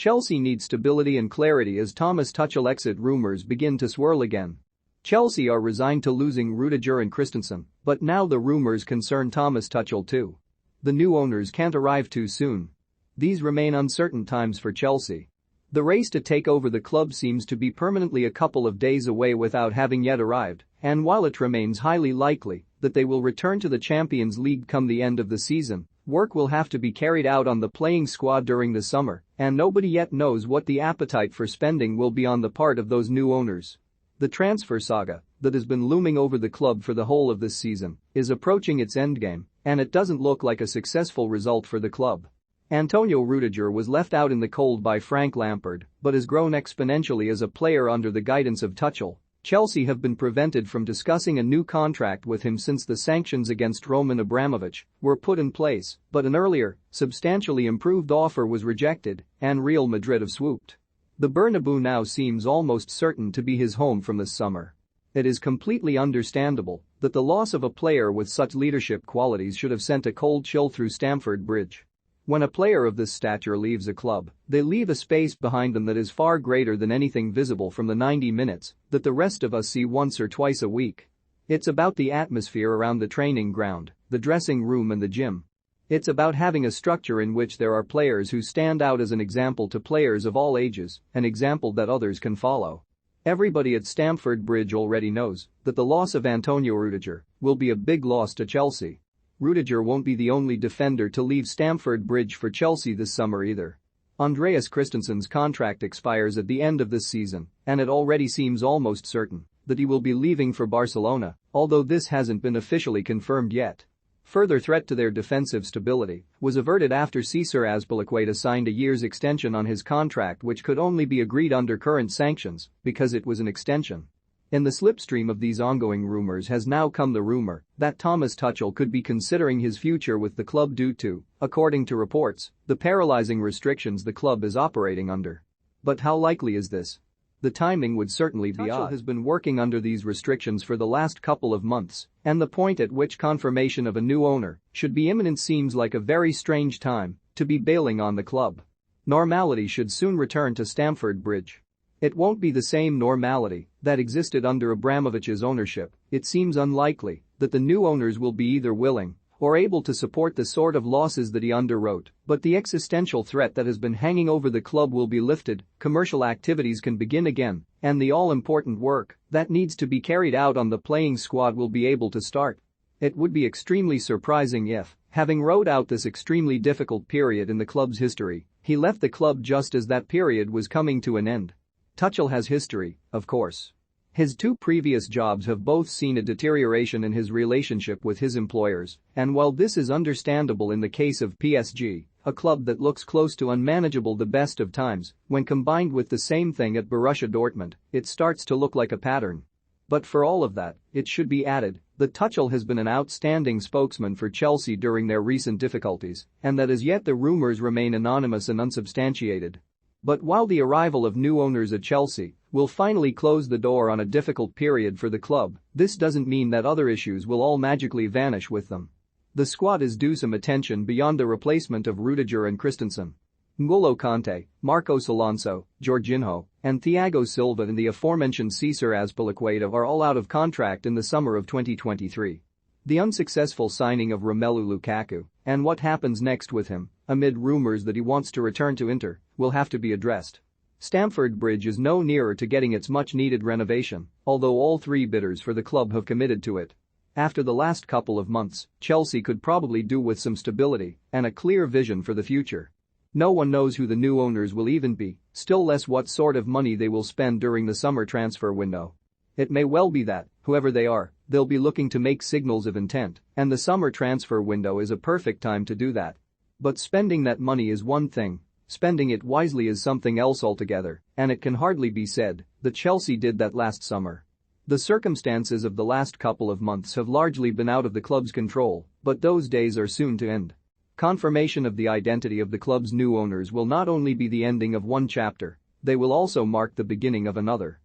Chelsea needs stability and clarity as Thomas Tuchel exit rumours begin to swirl again. Chelsea are resigned to losing Rudiger and Christensen, but now the rumours concern Thomas Tuchel too. The new owners can't arrive too soon. These remain uncertain times for Chelsea. The race to take over the club seems to be permanently a couple of days away without having yet arrived, and while it remains highly likely that they will return to the Champions League come the end of the season, work will have to be carried out on the playing squad during the summer, and nobody yet knows what the appetite for spending will be on the part of those new owners. The transfer saga that has been looming over the club for the whole of this season is approaching its endgame, and it doesn't look like a successful result for the club. Antonio Rudiger was left out in the cold by Frank Lampard but has grown exponentially as a player under the guidance of Tuchel. Chelsea have been prevented from discussing a new contract with him since the sanctions against Roman Abramovich were put in place, but an earlier, substantially improved offer was rejected and Real Madrid have swooped. The Bernabeu now seems almost certain to be his home from this summer. It is completely understandable that the loss of a player with such leadership qualities should have sent a cold chill through Stamford Bridge. When a player of this stature leaves a club, they leave a space behind them that is far greater than anything visible from the 90 minutes that the rest of us see once or twice a week. It's about the atmosphere around the training ground, the dressing room and the gym. It's about having a structure in which there are players who stand out as an example to players of all ages, an example that others can follow. Everybody at Stamford Bridge already knows that the loss of Antonio Rudiger will be a big loss to Chelsea. Rudiger won't be the only defender to leave Stamford Bridge for Chelsea this summer either. Andreas Christensen's contract expires at the end of this season, and it already seems almost certain that he will be leaving for Barcelona, although this hasn't been officially confirmed yet. Further threat to their defensive stability was averted after Cesar Azpilicueta signed a year's extension on his contract which could only be agreed under current sanctions because it was an extension. In the slipstream of these ongoing rumours has now come the rumour that Thomas Tuchel could be considering his future with the club due to, according to reports, the paralysing restrictions the club is operating under. But how likely is this? The timing would certainly be odd. Tuchel has been working under these restrictions for the last couple of months, and the point at which confirmation of a new owner should be imminent seems like a very strange time to be bailing on the club. Normality should soon return to Stamford Bridge. It won't be the same normality that existed under Abramovich's ownership. It seems unlikely that the new owners will be either willing or able to support the sort of losses that he underwrote, but the existential threat that has been hanging over the club will be lifted, commercial activities can begin again, and the all-important work that needs to be carried out on the playing squad will be able to start. It would be extremely surprising if, having rode out this extremely difficult period in the club's history, he left the club just as that period was coming to an end. Tuchel has history, of course. His two previous jobs have both seen a deterioration in his relationship with his employers, and while this is understandable in the case of PSG, a club that looks close to unmanageable the best of times, when combined with the same thing at Borussia Dortmund, it starts to look like a pattern. But for all of that, it should be added that Tuchel has been an outstanding spokesman for Chelsea during their recent difficulties, and that as yet the rumours remain anonymous and unsubstantiated. But while the arrival of new owners at Chelsea will finally close the door on a difficult period for the club, this doesn't mean that other issues will all magically vanish with them. The squad is due some attention beyond the replacement of Rudiger and Christensen. N'Golo Kanté, Marcos Alonso, Jorginho, and Thiago Silva and the aforementioned Cesar Azpilicueta are all out of contract in the summer of 2023. The unsuccessful signing of Romelu Lukaku and what happens next with him, amid rumours that he wants to return to Inter, will have to be addressed. Stamford Bridge is no nearer to getting its much-needed renovation, although all three bidders for the club have committed to it. After the last couple of months, Chelsea could probably do with some stability and a clear vision for the future. No one knows who the new owners will even be, still less what sort of money they will spend during the summer transfer window. It may well be that, whoever they are, they'll be looking to make signals of intent, and the summer transfer window is a perfect time to do that. But spending that money is one thing, spending it wisely is something else altogether, and it can hardly be said that Chelsea did that last summer. The circumstances of the last couple of months have largely been out of the club's control, but those days are soon to end. Confirmation of the identity of the club's new owners will not only be the ending of one chapter, they will also mark the beginning of another.